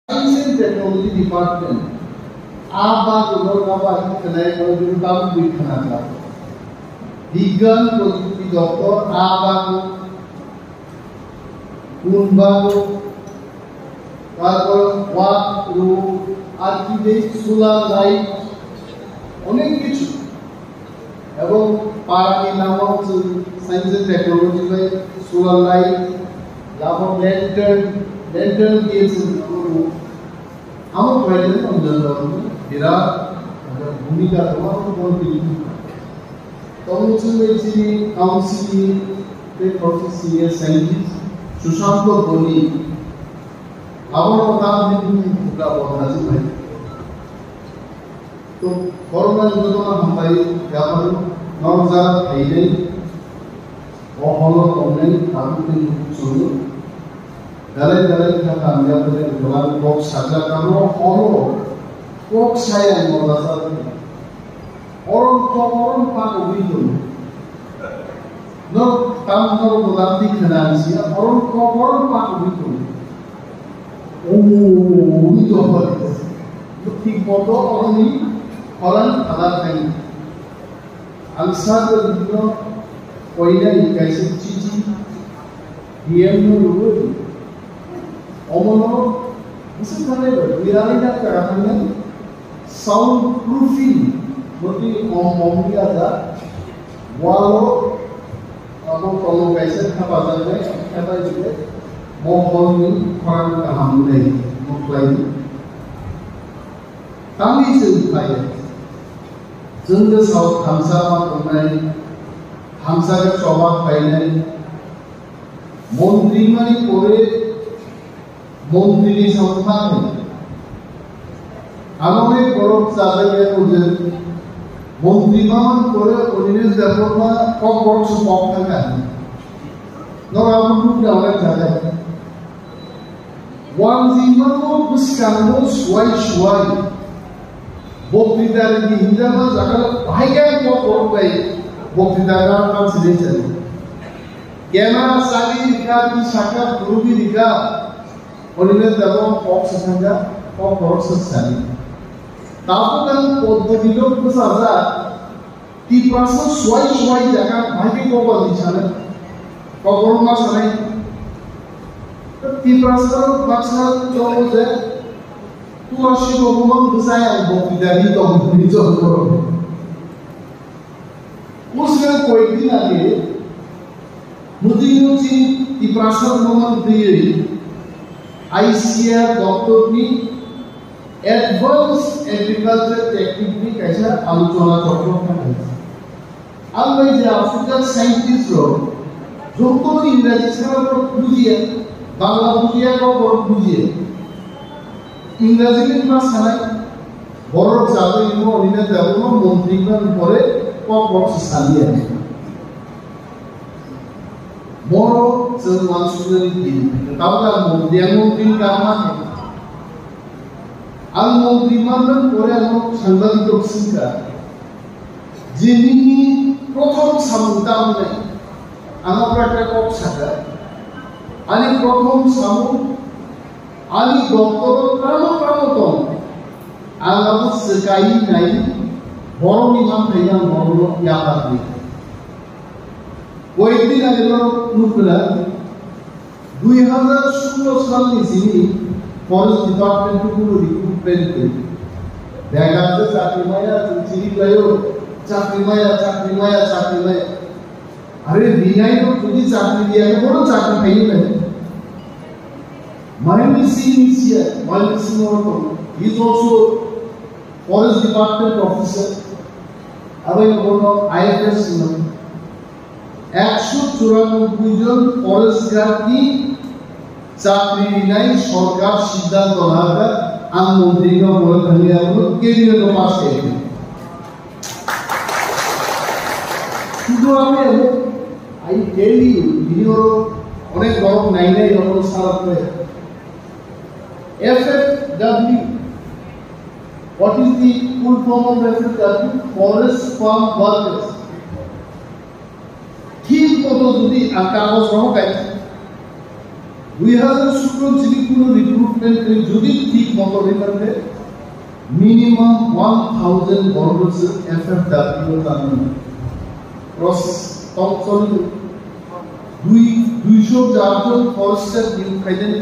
Science and Technology Department আবার আবার খেলায় কলেজের কাম বিখ্যাত না বিজ্ঞান প্রযুক্তি দপ্তর আবার কুনবাগ তারপর ওয়াক রু আর্কিটেক্ট সোলার লাইট অনেক কিছু এবং পারানি নামক science and technology by solar light লাভো ল্যান্টার্ন দিয়েছেন আমার বাইরে অঞ্জন বিরাট ভূমিকা তোমার উপর তমচুমেছি কাউন্সিল সিনিয়র সায়েন্টিস্ট সুশান্ত বনি আমার নাম ভূমিকা বলছি ভাই তো করোনা যোজনা হামবাই ব্যাপারে নরজার থাইলেন অহল কমলেন আগুন শুরু দালাই থাকা আমাদের গোলাম বক সাজা কারো হলো কক সায়া মজাসার অরণ পাক অভিযোগ ন তাম নর গোলামতি খানাসিয়া অরণ পাক অভিযোগ অভিযোগ হয় ঠিক মতো অরণি ফলান আলাদা নাই আনসার বিভিন্ন কইলা ইকাইছে চিঠি ডিএম রুল অমনো বিশেষভাবে বিরালিটা কারণে সাউন্ড প্রুফিং মতি অমমিয়া দা ওয়ালো আবো কলো গাইছে খাবা যাবে খাবা দিবে মহলনি খরান কাহাম নেই মক্লাই তামি জুফাই जोंनो साउथ हामसा मा खनाय हामसा के चौबा फाइनाय मंत्री माने करे मंत्री संस्थान आमरे गरम जाबाय कोजे मंत्री मान करे ओरिजिनल देवमा कम वर्ष पक थाका नरा मुलुग दावला जाय वान जिमानो बुसकानो सुवाय বক্তৃতার কি হিজাবা জায়গা ভাইগান কো করবাই বক্তৃতার ট্রান্সলেশন কেনা সালি রিকা কি শাখা পুরুবি রিকা অরিনে দেব পক সংজ্ঞা পক পরশ সালি তাপদান পদ্ধতিলো প্রসাজা কি প্রাস সোয়াই জায়গা ভাইকে কো দিছানে কবর মাস নাই কি প্রাস বাক্সা চলছে তুলসী ভগবান বুঝায় বক্তৃতারি তো নিজের করো মুসলিম কয়েকদিন আগে মুদিনুচি এই প্রাসাদ ভ্রমণ দিয়ে আইসিআর দপ্তরনি অ্যাডভান্স এগ্রিকালচার টেকনিক নিয়ে কাইসা আলোচনা চক্র থাকে আর ওই যে আফ্রিকার সায়েন্টিস্টরা যত ইংরেজি ছাড়া বুঝিয়ে বাংলা বুঝিয়ে বড় বুঝিয়ে ইংরেজি ভাষা বড় যাবে ইনো অনিনে দেবন মন্ত্রীগণ পরে কবর সালিয়ে বড় जों मानसुनि दिन তাওলা মন্ত্রী কামানে আল মন্ত্রী মানন পরে আলো সাংবাদিক সিংকা যিনি প্রথম সামুদাম নাই আমরা একটা কক সাজা আনি প্রথম সামু আলি দপ্তর প্রাণতম আলাদা সেকাই নাই বড় নিমান থাইয়া বড় ইয়াবা দি কয়েকদিন আগে নুকলা 2016 সালে যিনি ফরেস্ট ডিপার্টমেন্ট গুলো রিক্রুটমেন্ট করে দেখা যাচ্ছে চাকরি মায়া চিনি লাইও চাকরি মায়া আরে বিনাই তো যদি চাকরি দিয়া বড় চাকরি পাই না Marinisi Morton, he is also Forest Department officer. IFS Forest Guard ki চাকরি নাই সরকার সিদ্ধান্ত নাবে আম মন্ত্রীকে বলে থাকি আমরা কেন্দ্রীয় তো পাস করি শুধু আমি আই টেল ইউ ভিডিও অনেক গরম নাই অন্য সারাতে FFW. What is the full form of FFW? Forest Farm Workers. ঠিক মতো যদি কাগজ সহ গাইছে 2017 যিনি কোনো রিক্রুটমেন্ট যদি ঠিক মতো রেখে মিনিমাম 1000 বর্গস এফএফডব্লিউ তামিল প্রসেস তৎসল 200 জন ফরেস্টার নিয়োগ খাইলেন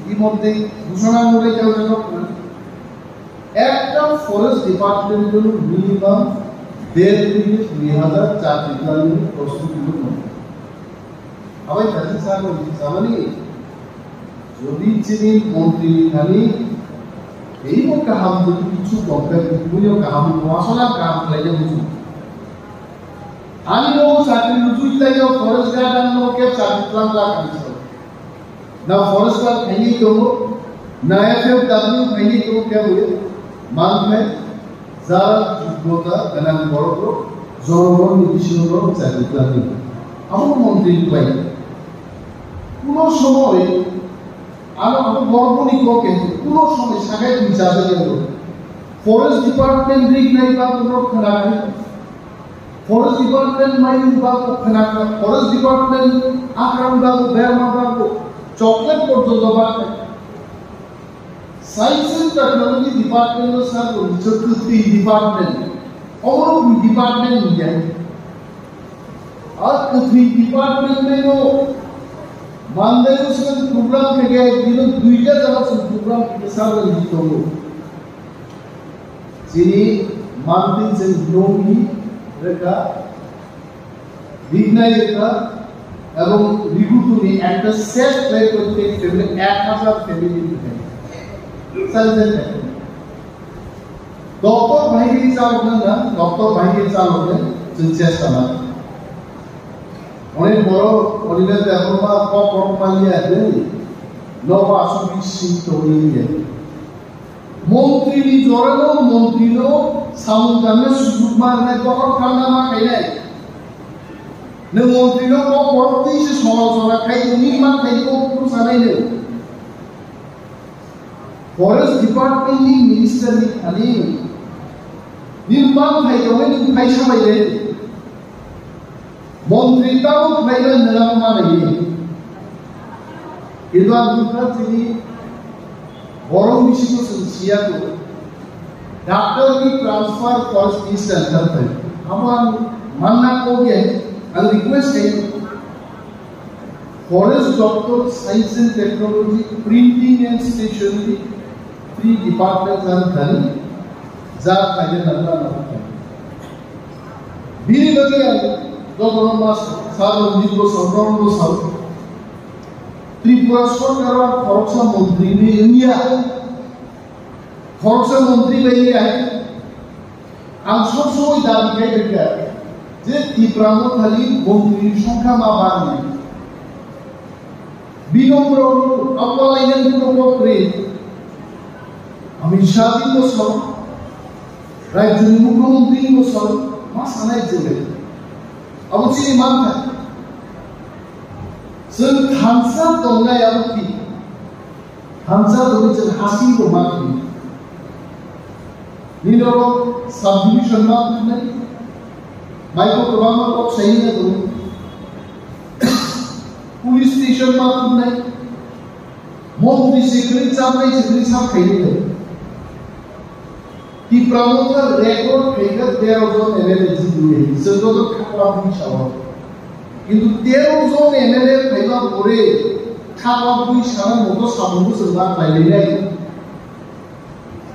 ইতিমধ্যে ঘোষণা করে কেউ একটা ফরেস্ট ডিপার্টমেন্টের মিনিমাম 1.5 থেকে 2000 চাকরি প্রস্তুতি আবার কাছে স্যার জানি যদি যিনি মন্ত্রী খালি এই কাহাম যদি কিছু দরকার পুরো কাহাম আসলে কাম লাগে বুঝুন আমি লোক চাকরি রুজুই লাগে ফরেস্ট গার্ড আনলোকে চাকরি প্ল্যান রাখছি না ফরেস্ট গার্ড খাইনি তো না এফএফডব্লিউ খাইনি তো কে বলে মানবে যারা যোগ্যতা গান বড় জনগণ নির্দিষ্ট চাকরি প্ল্যান আমার মন্ত্রী পাই কোন সময় আর গর্বনি কোকে কোন সময় সাগাই বিচার দেব ফরেস্ট ডিপার্টমেন্ট রিক নাই বা কোন খানা ফরেস্ট ডিপার্টমেন্ট মাইন বা খানা ফরেস্ট ডিপার্টমেন্ট আক্রমণ বা বেরমা বা চকলেট পর্যন্ত বা science and technology department sir চতুর্থ ডিপার্টমেন্ট और डिपार्टमेंट इंडिया और कथी डिपार्टमेंट में वो मानदे उसका प्रोग्राम के गए दिनों दुईटा जगह से प्रोग्राम के साथ लिखते हो जिन्हें मानते हैं लोगी रखा दिखना ये था एवं रिगुतु ने एक्टर सेट प्ले करते हैं फैमिली 1000 फैमिली दिखाई सल्जन डॉक्टर भाई के चालक ना डॉक्टर भाई के चालक ने चेष्टा ना उन्हें बड़ो उन्हें देखो पॉप मालिया है नौवा आसुबी सिंटोनी है मंत्री नी जोड़ो मंत्री लो सामुद्र में सुकुमार ने बहुत खाना मा खाई ने मंत्री लो को पड़ती से समालोचना खाई उन्हीं मान खाई को कुछ नहीं ले फॉरेस्ट डिपार्टमेंट नी मिनिस्टर नी खाली निर्माण भाई तो है नहीं भाई समझ ले मंत्रिताओं भाई तो निलंबन नहीं है इधर दूसरा चीज़ बड़ों मिशन को संचिया तो डॉक्टर की ट्रांसफर फॉरेस्ट मिनिस्टर करते हैं हम मानना को क्या है अगर रिक्वेस्ट है forest doctor science and technology printing and stationery 3 departments हैं धनी जार खाइए नंदा नंदा बीरी लगे आए दो मास सालों जिनको संक्रमण को साल त्रिपुरा सरकार फॉरेस्ट मंत्री ने इंडिया फॉरेस्ट मंत्री में ये है आंसर सोई दाबी के क्या जे त्रिपुरा में खाली मंत्री संख्या माबानी बिनम्र अपलायन को करे अमित शाह जी को सब राज्य मुख्यमंत्री को सब मां सानाय जिले अब उसी मान था जों थांसा दंनाय अब की थांसा दंनाय जों हासिं को माखि निनो सब डिविजन माखि माइको गोबां को सही दं पुलिस स्टेशन माखि मंत्री सेक्रेटारि साहब खाइले कि प्रमोटर रेकॉर्ड फेगर 13 जन एमएलए जितुए जों तो खावा भी सावा किंतु 13 जन एमएलए फाइबा परे खावा भी सारा मतो सामनो जोंबा लाइले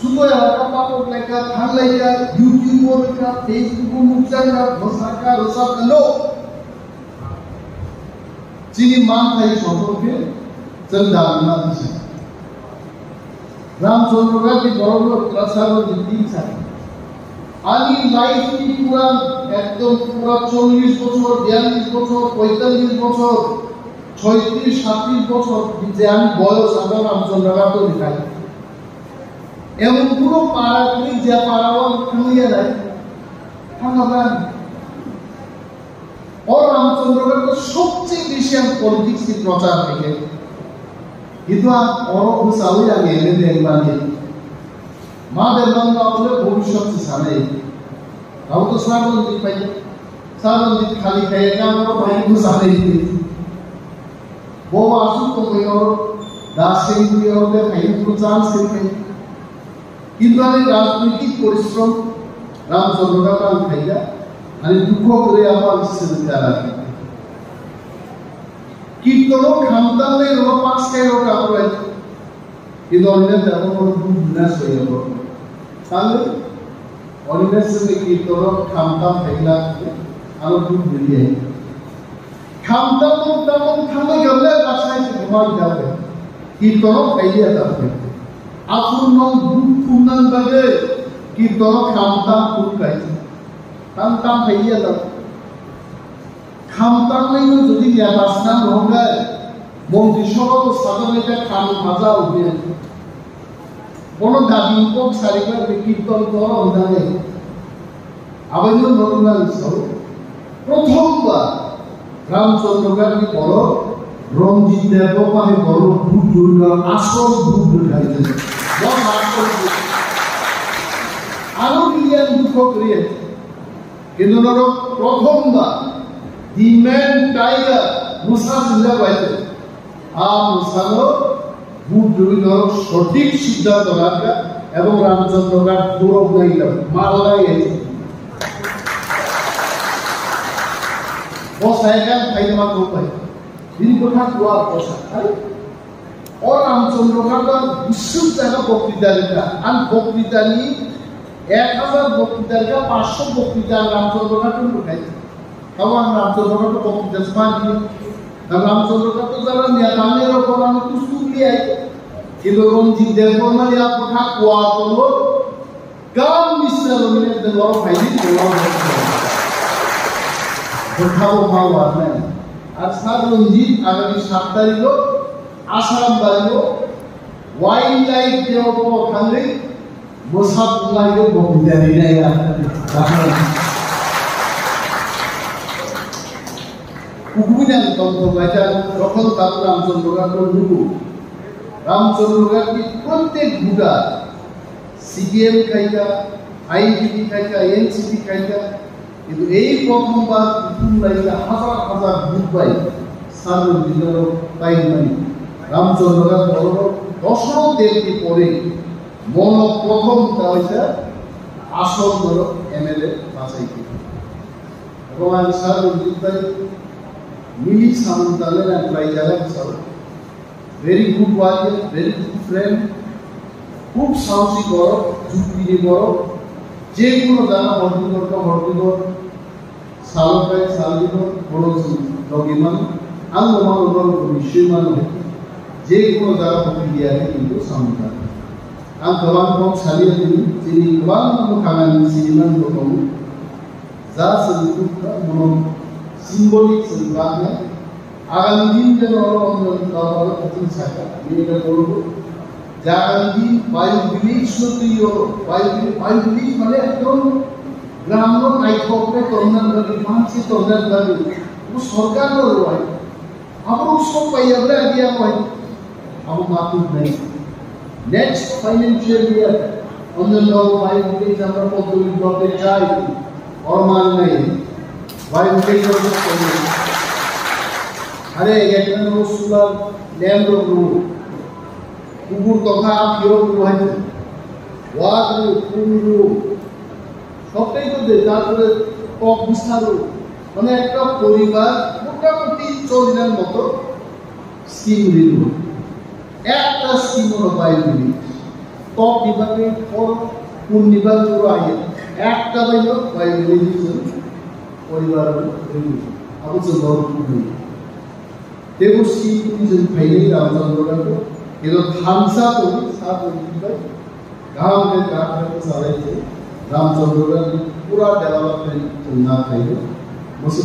सुनो यार पापो लेका थान लाइका यूट्यूब का फेसबुक मुक्तांगा भसाका रसा कलो जिनि मान थाई सम्पर्के जों दाना दिसे रामचंद्र गांधी बड़ो प्रसारण दी था आनी लाइफ की पूरा एकदम पूरा 40 বছর 42 বছর 45 বছর 36 37 বছর যে আমি বয়স আমার রামচন্দ্র গাঁতো দেখাই এমন পুরো পাড়াগুলি যে পাড়াওয়াল খালিয়ে দেয় ভাঙাবান और रामचंद्र गांतो সবচেয়ে বেশি পলিটিক্স की प्रचार থেকে itu orang usahawi yang ini dengannya, mana memang kalau भविष्य से साले, kalau तो सालों di kali kaya kan orang banyak usaha ini, Bawa asuk tongkayor dasing kuyor de kain pujan sirkai. Indra rajnitik পরিশ্রম রামচন্দ্র কাল খাইয়া আমি দুঃখ করে আমার বিশ্ববিদ্যালয় কীর্তন খামতালে রো পাঁচটাই রো কাপড় কিন্তু অন্যের তেমন কোনো দুঃখ বিনাশ হয়ে গেল তাহলে অন্যের সঙ্গে কীর্তন খামতাম খাইলা আরো দুঃখ বেরিয়ে খামতাম তেমন খামে গেলে বাসায় ঘুমাই যাবে কীর্তন খাইয়া যাবে আপূর্ণ দুঃখ পূর্ণান বাজে কীর্তন খামতাম খুব খাইছে খামতাম খাইয়া যাবে খামতাম নাই যদি বাসনা রঙায় মন্ত্রিসভা তো সাধারণত খাম ভাজা উঠে কোনো দাবি উপক সারিবার কীর্তন করা অনুদানে আবেদন নরনাল প্রথমবার রামচন্দ্র গান্ধী বড় রঞ্জিত দেবপাহে বড় ভূত দুর্গার আসল ভূত দুর্গাইতে আরো বিলিয়ন দুঃখ করিয়েছে কিন্তু প্রথমবার দি ম্যান টাইগার মুসা সিদ্ধা পাইছে আর মুসানো ভূত দুর্গার সঠিক সিদ্ধান্ত রাখা এবং রামচন্দ্র গাছ গৌরব গাইল মালদায় গেছে বসাইগান খাইমা কোপাই দিন কথা কুয়া বসা ও রামচন্দ্র গাছ বিশ্ব জায়গা বক্তৃতা আর বক্তৃতা নিয়ে 1000 বক্তৃতার 500 বক্তৃতা রামচন্দ্র গাছ খাইছে কারণ রামচন্দ্র গাছ বক্তৃতা স্মানি রামচন্দ্র গাছ যারা নেতানের ওপর আমি কুস্তুলি আইছে কিন্তু রঞ্জিত দেববর্মা কথা কুয়া তো গান মিশ্রা রমিনের দেওয়া ফাইলি দেওয়া কোথাও পাওয়া নাই আর স্যার রঞ্জিত আগামী 7 তারিখ আসাম বাড়িব ওয়াইল্ড লাইফ দেওয়া খালি মোসাদ লাইফ বক্তৃতা দিলে কুকুবিনান তন্ত্র গাইটা যখন তার রামচন্দ্র গাছ রামচন্দ্র গাছ প্রত্যেক ভুটা সিপিএম খাইকা আইনজীবী খাইকা এনসিপি খাইকা কিন্তু এই প্রথমবার কুকুর লাইকা হাজার হাজার ভূত পাই সারণ দিল পাই মানে রামচন্দ্র গাছ বড় দশরথ দেবকে পরে মন প্রথম তা হয়েছে আসল বড় এমএলএ বাছাই এবং আমি সারণ দিল মিলি সামন্তালের এক প্রাইজারের সব very good warrior, very good friend, খুব সাহসী বড় যুক্তি বড় যে কোনো জানা হরদিগর সালকাই সালদিগর বড় লগিমান আল্লাহ বিশ্বমান যে কোনো জানা প্রক্রিয়া কিন্তু সামনে আম গোবাং কম সালিয়া তিনি গোবাং খানান সিনিমান দং যা সলিকুটা মন সিম্বলিক সলবানে আগামী দিন যেন আমরা প্রথম থাকা এটা করব যে আগামী দিন বায়ু বিলিজ বায়ু বিলিজ মানে একদম গ্রাম্য নাইকপে তন্নানভাবে মানসি তন্নানভাবে ও সরকারও রয় আমরা সব পাইয়াবলে আদিয়া হয় আমরা মাতুর নাই নেক্সট ফাইন্যান্সিয়াল ইয়ার অন্যান্য বায়ু বিলিজ আমরা পদ্ধতি করতে চাই অরমান নাই বায়ু বিলিজ করতে আরে এখানে রসুলার ল্যাম্ব রুল কুকুর তথা ফিরো রুহাইছে ওয়াদ রুল সবটাই তো দে তারপরে টপ বিস্তারও মানে একটা পরিবার মোটামুটি চলনের মতো স্কিম দিল একটা স্কিম হলো বাইরে টপ বিভাগে কোন বিভাগগুলো আগে একটা বাইল বাইরে পরিবার অবশ্য বড় দেবশ্রী দুজন ভাইলে রামচন্দ্র গাছ এগুলো থামসা করি সাত গাঁৱতে গাঁত চালাইছে রামচন্দ্র গাছ পুরা ডেভেলপমেন্ট না খাইল বসে